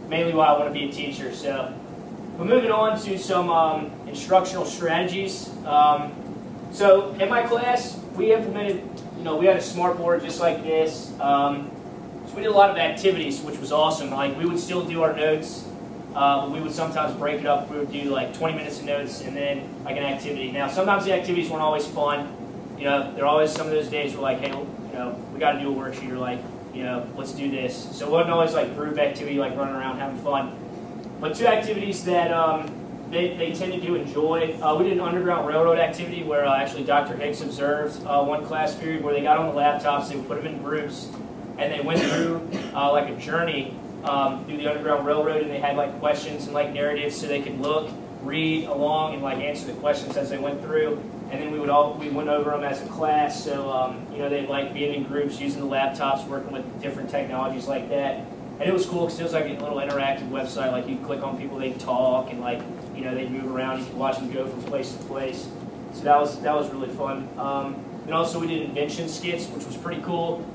mainly why I want to be a teacher. So, but moving on to some instructional strategies. So in my class, we implemented, we had a smart board just like this. So we did a lot of activities, which was awesome. Like we would still do our notes, but we would sometimes break it up. We would do like 20 minutes of notes and then like an activity. Now sometimes the activities weren't always fun. There are always some of those days where like, hey, we got to do a worksheet, or like, let's do this. So it wasn't always like group activity, like running around having fun. But two activities that they tended to enjoy. We did an Underground Railroad activity where actually Dr. Hicks observed one class period where they got on the laptops, they would put them in groups, and they went through like a journey through the Underground Railroad, and they had like questions and like narratives so they could look, read along, and like answer the questions as they went through. And then we went over them as a class, so they'd like being in groups, using the laptops, working with different technologies like that. And it was cool because it was like a little interactive website. Like you could click on people, they'd talk, and like they'd move around. You could watch them go from place to place. So that was really fun. And also we did invention skits, which was pretty cool.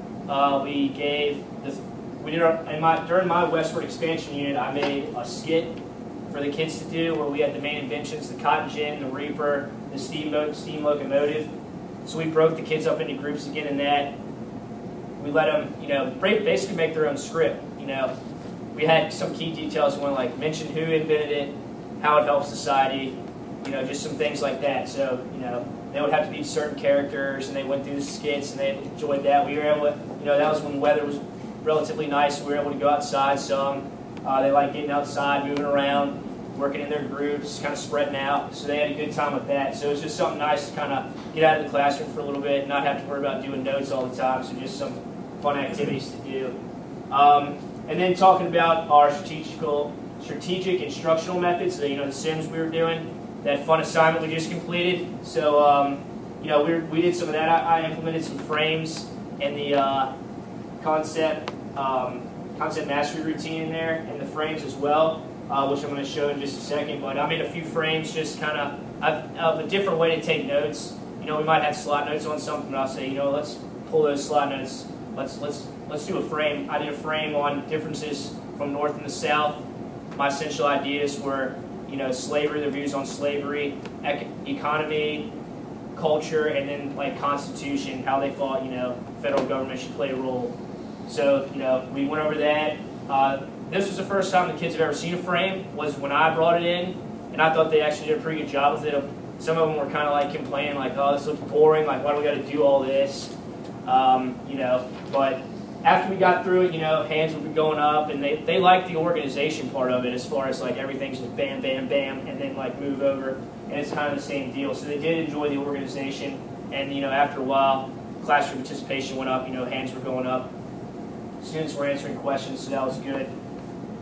During my westward expansion unit, I made a skit for the kids to do where we had the main inventions: the cotton gin, the reaper, the steam locomotive. So we broke the kids up into groups again in that. We let them, basically make their own script. We had some key details. We want to like mention who invented it, how it helps society, just some things like that. So, they would have to be certain characters, and they went through the skits, and they enjoyed that. We were able to, that was when the weather was relatively nice. So we were able to go outside some. They liked getting outside, moving around, working in their groups, kind of spreading out. So they had a good time with that. So it was just something nice to kind of get out of the classroom for a little bit, not have to worry about doing notes all the time. So just some fun activities to do. And then talking about our strategic instructional methods, the Sims we were doing, that fun assignment we just completed. So, we did some of that. I implemented some frames and the concept mastery routine in there, and the frames as well, which I'm going to show in just a second. But I made a few frames just kind of a different way to take notes. We might have slot notes on something, but I'll say, let's pull those slot notes. Let's do a frame. I did a frame on differences from North and the South. My essential ideas were, slavery, their views on slavery, economy, culture, and then like Constitution, how they thought, federal government should play a role. So, we went over that. This was the first time the kids had ever seen a frame, was when I brought it in, and I thought they actually did a pretty good job with it. Some of them were kind of like complaining, like, oh, this looks boring, like, why do we got to do all this? But after we got through it, hands would be going up, and they liked the organization part of it, as far as like everything's just bam, bam, bam, and then like move over, and it's kind of the same deal. So they did enjoy the organization, and after a while, classroom participation went up, hands were going up, students were answering questions, so that was good.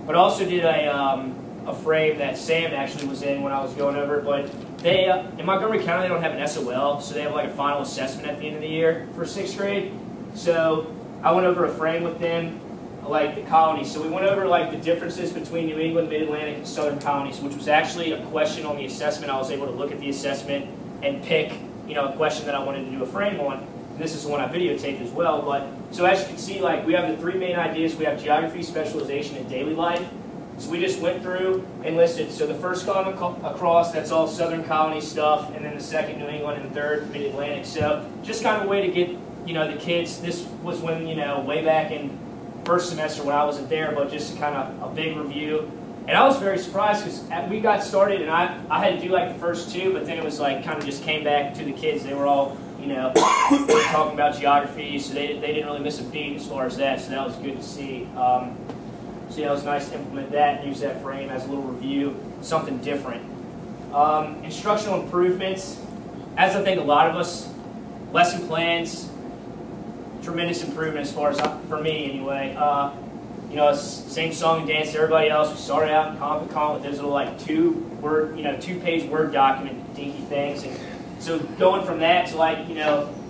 But I also did a frame that Sam actually was in when I was going over it, but they, in Montgomery County, they don't have an SOL, so they have like a final assessment at the end of the year for 6th grade. So I went over a frame with them, like the colonies. So we went over like the differences between New England, Mid-Atlantic, and Southern colonies, which was actually a question on the assessment. I was able to look at the assessment and pick, a question that I wanted to do a frame on. And this is the one I videotaped as well. But so as you can see, like we have the three main ideas. We have geography, specialization, and daily life. So we just went through and listed. So the first column across, that's all Southern colony stuff, and then the second, New England, and the third, Mid-Atlantic. So just kind of a way to get the kids. This was when way back in first semester when I wasn't there, but just kind of a big review. And I was very surprised because we got started, and I had to do like the first two, but then it was like kind of just came back to the kids. They were all they were talking about geography, so they didn't really miss a beat as far as that. So that was good to see. So it was nice to implement that and use that frame as a little review, something different. Instructional improvements, as I think a lot of us, lesson plans, tremendous improvement as far as, for me anyway. Same song and dance as everybody else. We started out in Comic-Con with those little like two-page Word document dinky things. And so going from that to like,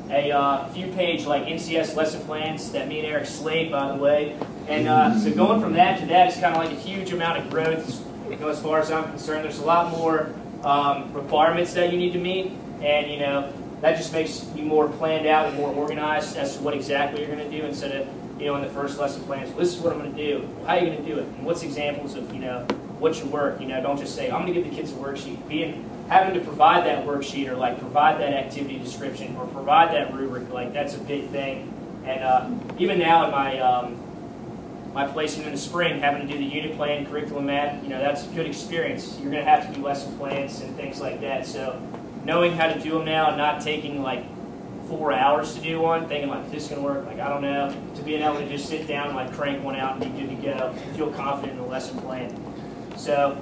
a few-page like NCS lesson plans that me and Eric slayed, by the way. And so going from that to that is kind of like a huge amount of growth. As far as I'm concerned, there's a lot more requirements that you need to meet, and that just makes you more planned out and more organized as to what exactly you're going to do, instead of in the first lesson plans, well, this is what I'm going to do. Well, how are you going to do it? And what's examples of, what's your work? Don't just say, I'm going to give the kids a worksheet. Having to provide that worksheet or like provide that activity description or provide that rubric, like that's a big thing. And even now in my placement in the spring, having to do the unit plan, curriculum map, that's a good experience. You're going to have to do lesson plans and things like that. So knowing how to do them now and not taking like 4 hours to do one, thinking like, is this going to work? Like, I don't know. To being able to just sit down and like crank one out and be good to go and feel confident in the lesson plan. So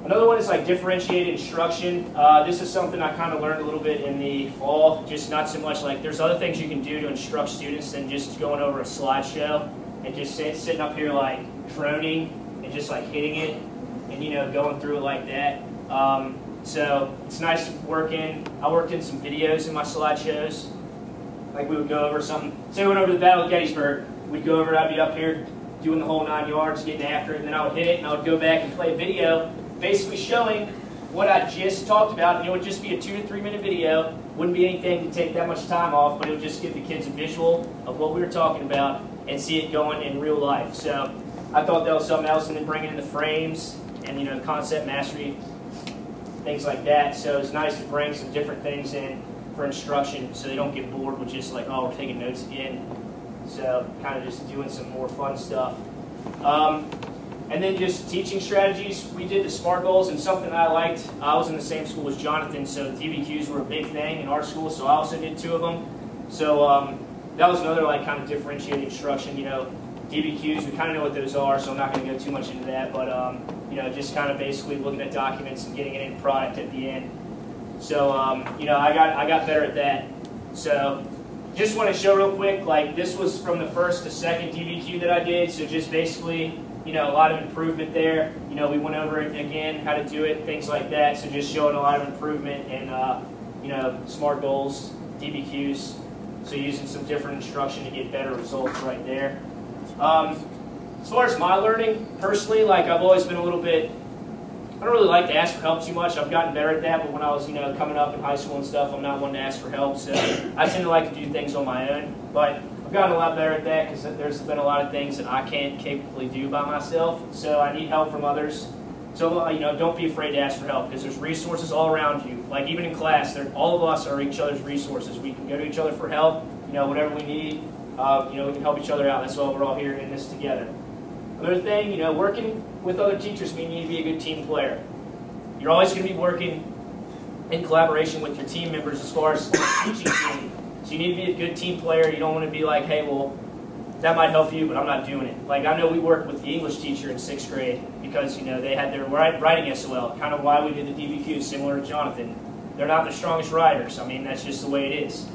another one is like differentiated instruction. This is something I kind of learned a little bit in the fall, just not so much like there's other things you can do to instruct students than just going over a slideshow and just sitting up here like droning and just like hitting it and going through it like that. So it's nice to work in. I worked in some videos in my slideshows. Like we would go over something. Say we went over the Battle of Gettysburg. We'd go over it. I'd be up here doing the whole 9 yards, getting after it, and then I would hit it, and I would go back and play a video basically showing what I just talked about. And it would just be a 2 to 3 minute video. Wouldn't be anything to take that much time off, but it would just give the kids a visual of what we were talking about and see it going in real life. So I thought that was something else, and then bringing in the frames and concept mastery, things like that. So it's nice to bring some different things in for instruction so they don't get bored with just like, oh, we're taking notes again. So kind of just doing some more fun stuff. And then just teaching strategies. We did the SMART goals, and something I liked, I was in the same school as Jonathan, so DBQs were a big thing in our school, so I also did 2 of them. So that was another like kind of differentiated instruction. DBQs, we kind of know what those are, so I'm not going to go too much into that, but just kind of basically looking at documents and getting it in product at the end. So I got better at that. So just want to show real quick, like this was from the first to second DBQ that I did, so just basically a lot of improvement there. We went over it again, how to do it, things like that. So just showing a lot of improvement and SMART goals, DBQs. So using some different instruction to get better results right there. As far as my learning, personally, like I've always been a little bit, I don't really like to ask for help too much. I've gotten better at that, but when I was coming up in high school and stuff, I'm not one to ask for help. So I tend to like to do things on my own. But I've gotten a lot better at that because there's been a lot of things that I can't capably do by myself. So I need help from others. So don't be afraid to ask for help because there's resources all around you. Like even in class, all of us are each other's resources. We can go to each other for help. Whatever we need, we can help each other out. That's why we're all here in this together. Another thing, working with other teachers means you need to be a good team player. You're always going to be working in collaboration with your team members as far as the teaching team. So you need to be a good team player. You don't want to be like, hey, well, that might help you, but I'm not doing it. Like I know we worked with the English teacher in 6th grade because they had their writing SOL. Kind of why we did the DBQ, similar to Jonathan. They're not the strongest writers. I mean, that's just the way it is.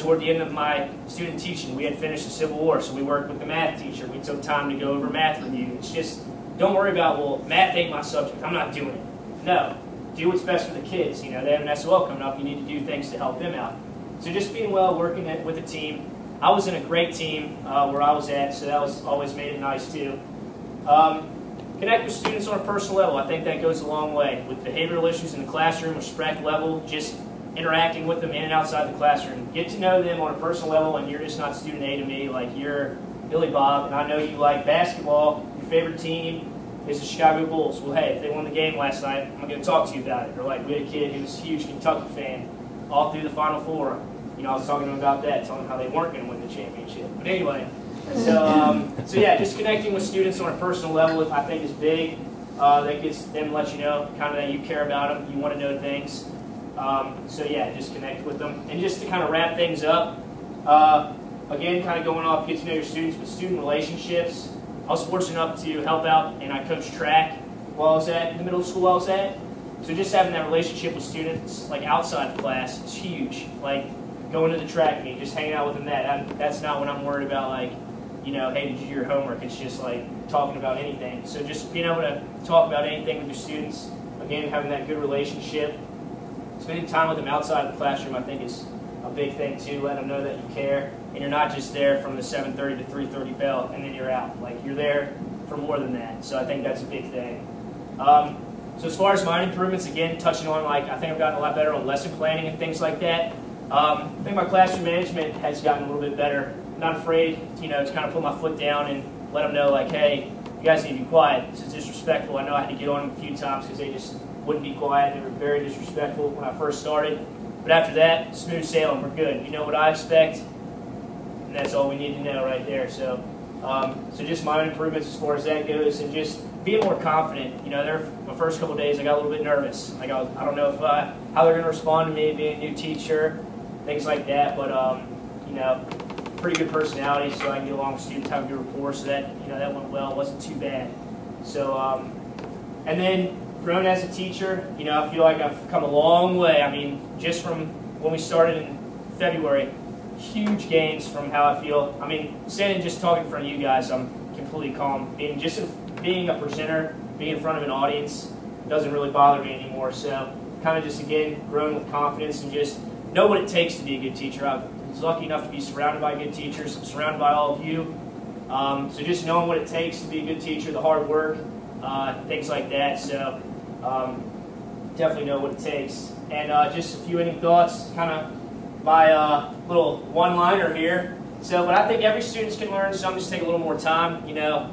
Toward the end of my student teaching, we had finished the Civil War, so we worked with the math teacher. We took time to go over math review. It's just, don't worry about, well, math ain't my subject. I'm not doing it. No. Do what's best for the kids. They have an SOL coming up. You need to do things to help them out. So just being well, working with a team. I was in a great team where I was at, so that was always made it nice too. Connect with students on a personal level. I think that goes a long way. With behavioral issues in the classroom or SPREC level, just interacting with them in and outside the classroom. Get to know them on a personal level, and you're just not student A to me. Like you're Billy Bob, and I know you like basketball. Your favorite team is the Chicago Bulls. Well, hey, if they won the game last night, I'm going to talk to you about it. Or like we had a kid who was a huge Kentucky fan all through the Final Four. I was talking to him about that, telling him how they weren't going to win the championship. But anyway, so yeah, just connecting with students on a personal level, I think, is big. That gets them to let you know kind of that you care about them, you want to know things. So yeah, just connect with them. And just to kind of wrap things up, again, kind of going off, get to know your students, with student relationships. I was fortunate enough to help out, and I coached track while I was at the middle school I was at. So just having that relationship with students, like outside of class, is huge. Like going to the track meet, just hanging out with them. That's not what I'm worried about. Like, hey, did you do your homework? It's just like talking about anything. So just being able to talk about anything with your students. Again, having that good relationship. Spending time with them outside of the classroom, I think, is a big thing too. Let them know that you care, and you're not just there from the 7:30 to 3:30 bell, and then you're out. Like you're there for more than that. So I think that's a big thing. So as far as my improvements, again, touching on I think I've gotten a lot better on lesson planning and things like that. I think my classroom management has gotten a little bit better. not afraid, you know, to kind of put my foot down and let them know, like, hey, you guys need to be quiet. This is disrespectful. I know I had to get on them a few times because they just wouldn't be quiet. They were very disrespectful when I first started. But after that, smooth sailing. We're good. You know what I expect, and that's all we need to know right there. So, so just my own improvements as far as that goes, and just being more confident. You know, my first couple of days, I got a little bit nervous. Like I don't know if how they're going to respond to me being a new teacher, things like that. But you know, pretty good personality, so I can get along with students, have a good rapport. So that, you know, that went well. It wasn't too bad. So, and then grown as a teacher, you know, I feel like I've come a long way. I mean, just from when we started in February, huge gains from how I feel. I mean, standing just talking in front of you guys, I'm completely calm. Being a presenter, being in front of an audience doesn't really bother me anymore. So, kind of just again growing with confidence and just know what it takes to be a good teacher. I was lucky enough to be surrounded by good teachers. I'm surrounded by all of you. So just knowing what it takes to be a good teacher, the hard work, things like that. So definitely know what it takes. And just a few ending thoughts, kind of my little one-liner here. So, but I think every student can learn. Some just take a little more time. You know,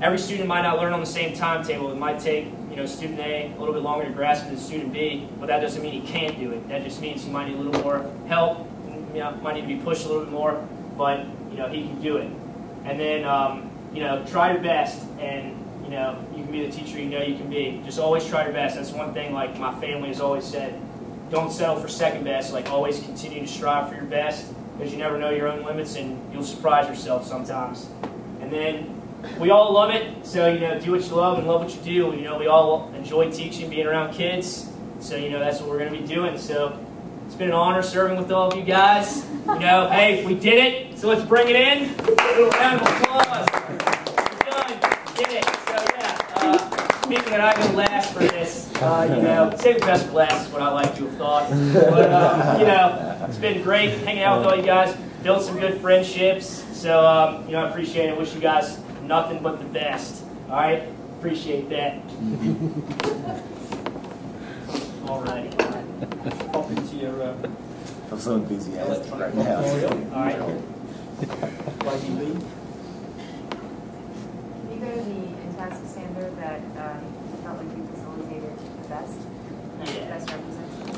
every student might not learn on the same timetable. It might take, you know, student A a little bit longer to grasp than student B, but that doesn't mean he can't do it. That just means he might need a little more help. You know, might need to be pushed a little bit more, but you know, he can do it. And then you know, try your best, and you know, you can be the teacher you know you can be. Just always try your best. That's one thing, like my family has always said. Don't settle for second best. Like, always continue to strive for your best, because you never know your own limits, and you'll surprise yourself sometimes. And then we all love it, so you know, do what you love and love what you do. You know, we all enjoy teaching, being around kids, so you know, that's what we're going to be doing. So it's been an honor serving with all of you guys. You know, hey, we did it, so let's bring it in. A little round of applause. We're done. We did it. So yeah, speaking that I go last for this, you know, save the best for last is what I like to have thought. But you know, it's been great hanging out with all you guys. Built some good friendships. So you know, I appreciate it. Wish you guys nothing but the best. All right, appreciate that. All right. Pop into your I'm so enthusiastic right now. All right. YDB. Can you go to the in-task standard that felt like you facilitated the best? Yeah. Best representation?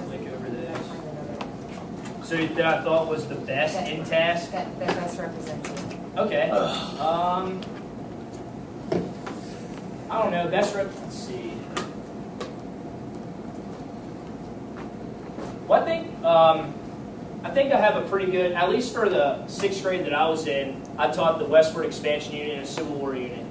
Click over this. So that I thought was the best in task? That best representation. Okay. I don't know. Best rep. Let's see. Well, I think I have a pretty good, at least for the 6th grade that I was in, I taught the Westward Expansion Unit and a Civil War unit.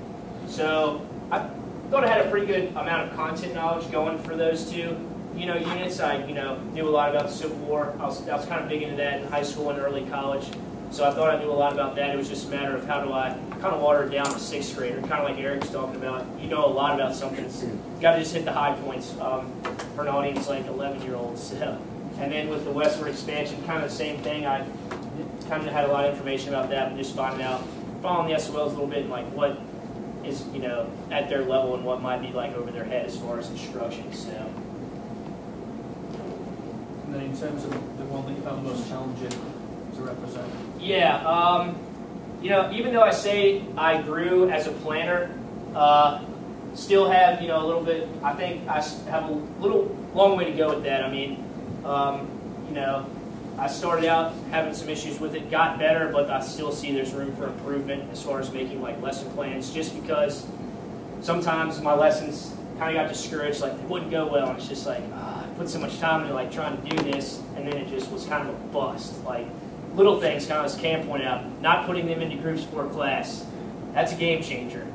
So I thought I had a pretty good amount of content knowledge going for those two, you know, units. I, you know, knew a lot about the Civil War. I was kind of big into that in high school and early college. So I thought I knew a lot about that. It was just a matter of how do I kind of water it down to 6th grader, kind of like Eric's talking about. You know a lot about something. You got to just hit the high points for an audience like 11-year-olds. So. And then with the Westward Expansion, kind of the same thing. I kind of had a lot of information about that, but just finding out, following the SOLs a little bit, and like what is, you know, at their level and what might be like over their head as far as instruction. So. And then in terms of the one that you found the most challenging to represent? Yeah, you know, even though I say I grew as a planner, still have, you know, a little bit, I think I have a little long way to go with that. I mean, you know, I started out having some issues with it, got better, but I still see there's room for improvement as far as making like lesson plans, just because sometimes my lessons kind of got discouraged, like they wouldn't go well, and it's just like, I put so much time into like trying to do this, and then it just was kind of a bust. Like little things, kind of as Cam pointed out, not putting them into groups for class, that's a game changer.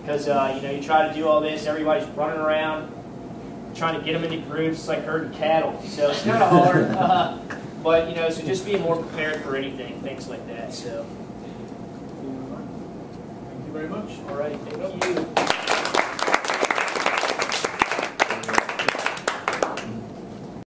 Because, you know, you try to do all this, everybody's running around, trying to get them into groups, like herding cattle. So it's kind of hard. But, you know, so just being more prepared for anything, things like that. So. Thank you very much. All right, thank you.